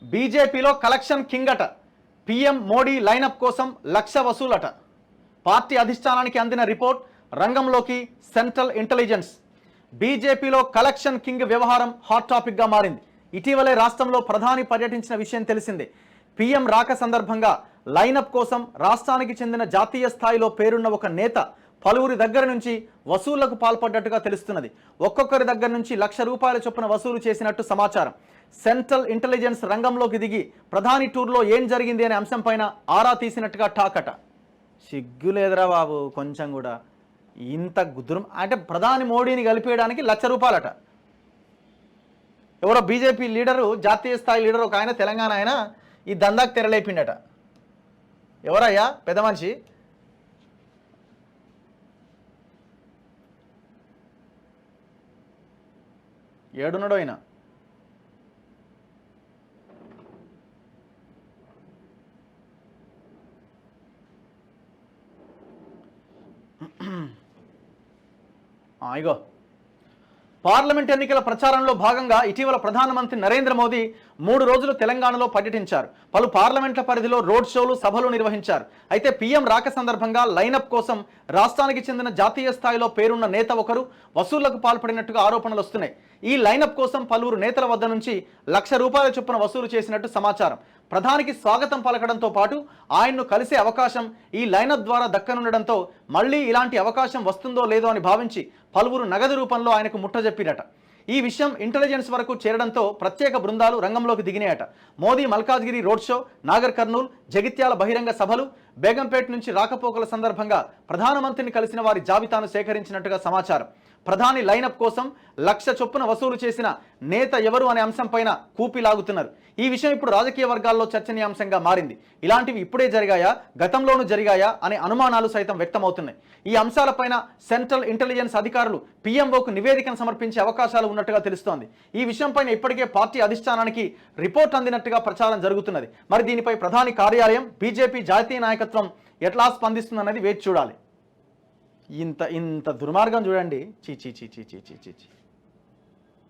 బీజేపీలో collection king అట. PM Modi lineup కోసం లక్ష వసూలట. పార్టీ అధిష్టానానికి అందిన రిపోర్ట్, రంగంలోకి సెంట్రల్ ఇంటెలిజెన్స్. బీజేపీలో కలెక్షన్ కింగ్ వ్యవహారం హాట్ టాపిక్గా మారింది. ఇటీవలే రాష్ట్రంలో ప్రధాని పర్యటించిన విషయం తెలిసిందే. పీఎం రాక సందర్భంగా లైనప్ కోసం రాష్ట్రానికి చెందిన జాతీయ స్థాయిలో పేరున్న ఒక నేత పలువురి దగ్గర నుంచి వసూళ్లకు పాల్పడ్డట్టుగా తెలుస్తున్నది. ఒక్కొక్కరి దగ్గర నుంచి ₹1,00,000 చొప్పున వసూలు చేసినట్టు సమాచారం. సెంట్రల్ ఇంటెలిజెన్స్ రంగంలోకి దిగి ప్రధాని టూర్లో ఏం జరిగింది అనే అంశంపైన ఆరా తీసినట్టుగా టాకట. సిగ్గులేదురా బాబు కొంచెం కూడా. ఇంత గుద్దురం అంటే ప్రధాని మోడీని కలిపేయడానికి ₹1,00,000 అట. ఎవరో బీజేపీ లీడరు, జాతీయ స్థాయి లీడర్ ఒక ఆయన, తెలంగాణ ఆయన ఈ దందాకు తెరలేపిండట. ఎవరయ్యా పెద్ద మనిషి? ఏడున్నాడో ఆయన? ఇగో పార్లమెంట్ ఎన్నికల ప్రచారంలో భాగంగా ఇటీవల ప్రధానమంత్రి నరేంద్ర మోదీ 3 రోజులు తెలంగాణలో పర్యటించారు. పలు పార్లమెంట్ల పరిధిలో రోడ్ షోలు, సభలు నిర్వహించారు. అయితే పీఎం రాక సందర్భంగా లైనప్ కోసం రాష్ట్రానికి చెందిన జాతీయ స్థాయిలో పేరున్న నేత ఒకరు వసూళ్లకు పాల్పడినట్టుగా ఆరోపణలు వస్తున్నాయి. ఈ లైనప్ కోసం పలువురు నేతల వద్ద నుంచి ₹1,00,000 చొప్పున వసూలు చేసినట్టు సమాచారం. ప్రధానికి స్వాగతం పలకడంతో పాటు ఆయన్ను కలిసే అవకాశం ఈ లైనప్ ద్వారా దక్కనుండడంతో మళ్లీ ఇలాంటి అవకాశం వస్తుందో లేదో అని భావించి పలువురు నగదు రూపంలో ఆయనకు ముట్టజెప్పిరట. ఈ విషయం ఇంటెలిజెన్స్ వరకు చేరడంతో ప్రత్యేక బృందాలు రంగంలోకి దిగినాయట. మోదీ మల్కాజ్గిరి రోడ్ షో, నాగర్ కర్నూల్, జగిత్యాల బహిరంగ సభలు, బేగంపేట్ నుంచి రాకపోకల సందర్భంగా ప్రధానమంత్రిని కలిసిన వారి జాబితాను సేకరించినట్టుగా సమాచారం. ప్రధాని లైనప్ కోసం ₹1,00,000 చొప్పున వసూలు చేసిన నేత ఎవరు అనే అంశంపైన కూపిలాగుతున్నారు. ఈ విషయం ఇప్పుడు రాజకీయ వర్గాల్లో చర్చనీయాంశంగా మారింది. ఇలాంటివి ఇప్పుడే జరిగాయా, గతంలోనూ జరిగాయా అనే అనుమానాలు సైతం వ్యక్తమవుతున్నాయి. ఈ అంశాలపైన సెంట్రల్ ఇంటెలిజెన్స్ అధికారులు పీఎంఓకు నివేదికను సమర్పించే అవకాశాలు ఉన్నట్టుగా తెలుస్తోంది. ఈ విషయంపైన ఇప్పటికే పార్టీ అధిష్టానానికి రిపోర్ట్ అందినట్టుగా ప్రచారం జరుగుతున్నది. మరి దీనిపై ప్రధాని కార్యాలయం, బీజేపీ జాతీయ నాయకత్వం ఎట్లా స్పందిస్తుందన్నది వేచి చూడాలి. ఇంత దుర్మార్గం చూడండి. చీ చీ చీ చీ చీ చీ చీ.